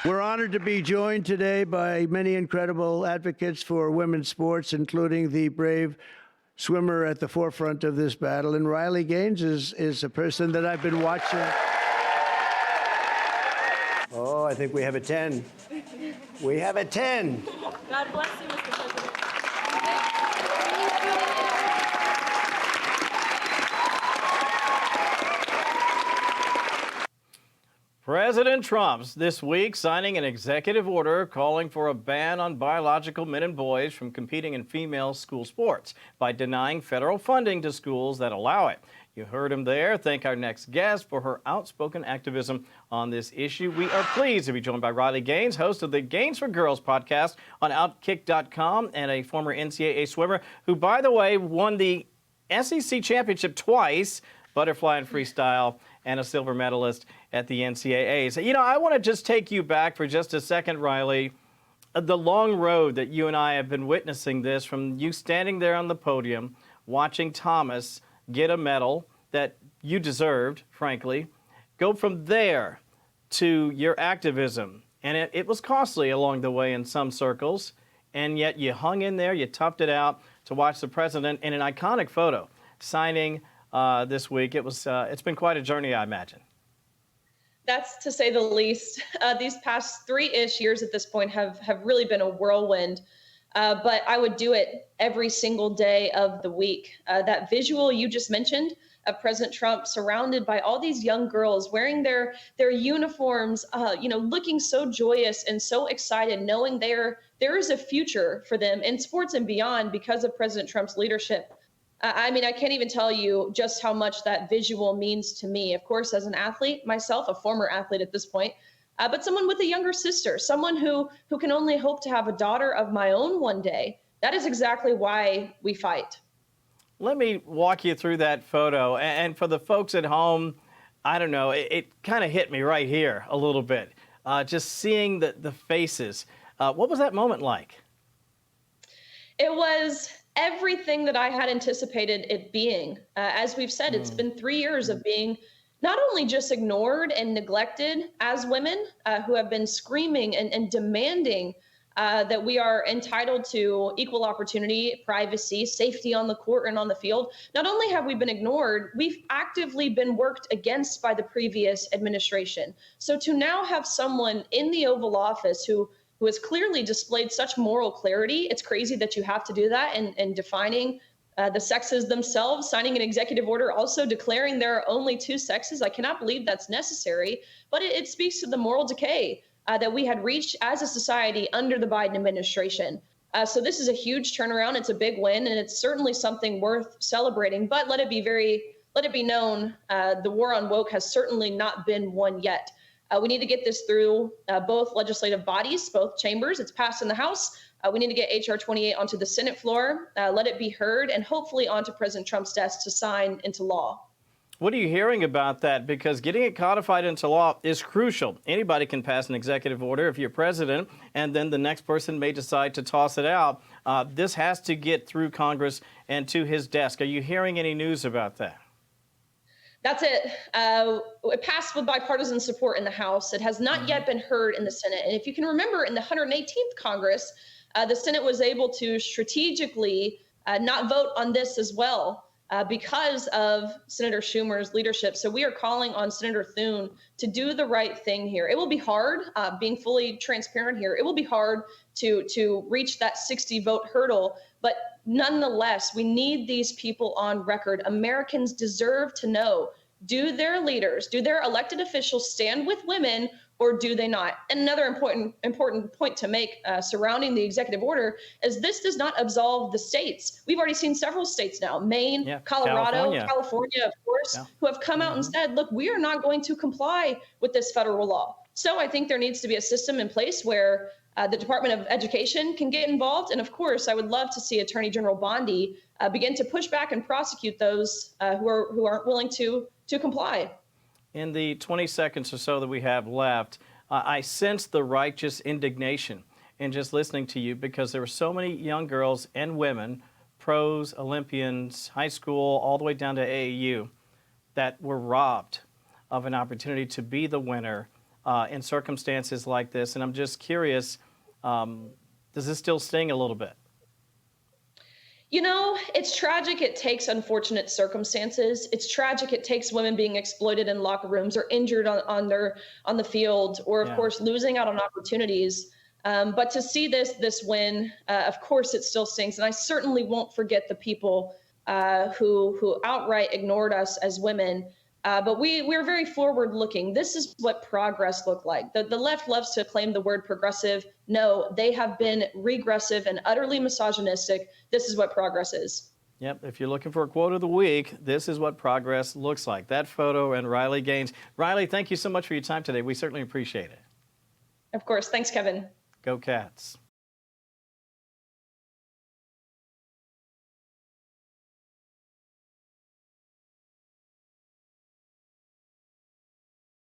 We're honored to be joined today by many incredible advocates for women's sports, including the brave swimmer at the forefront of this battle. And Riley Gaines is a person that I've been watching. Oh, I think we have a 10. We have a 10. God bless you, Mr. President. President Trump's this week signing an executive order calling for a ban on biological men and boys from competing in female school sports by denying federal funding to schools that allow it. You heard him there. Thank our next guest for her outspoken activism on this issue. We are pleased to be joined by Riley Gaines, host of the Gaines for Girls podcast on Outkick.com and a former NCAA swimmer who, by the way, won the SEC championship twice, butterfly and freestyle, and a silver medalist at the NCAAs. You know, I want to just take you back for just a second, Riley. The long road that you and I have been witnessing this, from you standing there on the podium, watching Thomas get a medal that you deserved, frankly, go from there to your activism. And it was costly along the way in some circles, and yet you hung in there, you toughed it out to watch the president in an iconic photo signing this week. It's been quite a journey, I imagine. That's to say the least. These past 3-ish years at this point have really been a whirlwind, but I would do it every single day of the week. That visual you just mentioned of President Trump surrounded by all these young girls wearing their uniforms, looking so joyous and so excited, knowing there is a future for them in sports and beyond because of President Trump's leadership. I mean, I can't even tell you just how much that visual means to me. Of course, as an athlete myself, a former athlete at this point, but someone with a younger sister, someone who can only hope to have a daughter of my own one day. That is exactly why we fight. Let me walk you through that photo. And for the folks at home, I don't know, it kind of hit me right here a little bit. Just seeing the faces. What was that moment like? It was everything that I had anticipated it being. As we've said, it's been 3 years of being not only just ignored and neglected as women who have been screaming and demanding that we are entitled to equal opportunity, privacy, safety on the court and on the field. Not only have we been ignored, we've actively been worked against by the previous administration. So to now have someone in the Oval Office who has clearly displayed such moral clarity, it's crazy that you have to do that, and defining the sexes themselves, signing an executive order, also declaring there are only 2 sexes. I cannot believe that's necessary, but it speaks to the moral decay that we had reached as a society under the Biden administration. So this is a huge turnaround. It's a big win, and it's certainly something worth celebrating. But let it be known, the war on woke has certainly not been won yet. We need to get this through both legislative bodies, both chambers. It's passed in the House. We need to get H.R. 28 onto the Senate floor, let it be heard, and hopefully onto President Trump's desk to sign into law. What are you hearing about that? Because getting it codified into law is crucial. Anybody can pass an executive order if you're president, and then the next person may decide to toss it out. This has to get through Congress and to his desk. Are you hearing any news about that? That's it. It passed with bipartisan support in the House. It has not yet been heard in the Senate. And if you can remember, in the 118th Congress, the Senate was able to strategically not vote on this as well because of Senator Schumer's leadership. So we are calling on Senator Thune to do the right thing here. It will be hard, being fully transparent here. It will be hard to reach that 60-vote hurdle, but nonetheless, we need these people on record. Americans deserve to know, do their leaders, do their elected officials stand with women, or do they not? And another important point to make surrounding the executive order is this does not absolve the states. We've already seen several states now, Maine, Colorado, California, of course, who have come out and said, look, we are not going to comply with this federal law. So I think there needs to be a system in place where the Department of Education can get involved. And of course, I would love to see Attorney General Bondi begin to push back and prosecute those who aren't willing to comply. In the 20 seconds or so that we have left, I sense the righteous indignation in just listening to you, because there were so many young girls and women, pros, Olympians, high school, all the way down to AAU, that were robbed of an opportunity to be the winner in circumstances like this. And I'm just curious, does this still sting a little bit? You know, it's tragic. It takes unfortunate circumstances. It's tragic. It takes women being exploited in locker rooms or injured on the field, or of Yeah. course losing out on opportunities. But to see this win, of course, it still stings. And I certainly won't forget the people who outright ignored us as women. But we're very forward looking. This is what progress looked like. The left loves to claim the word progressive. No, they have been regressive and utterly misogynistic. This is what progress is. Yep, if you're looking for a quote of the week, this is what progress looks like. That photo and Riley Gaines. Riley, thank you so much for your time today. We certainly appreciate it. Of course. Thanks, Kevin. Go Cats.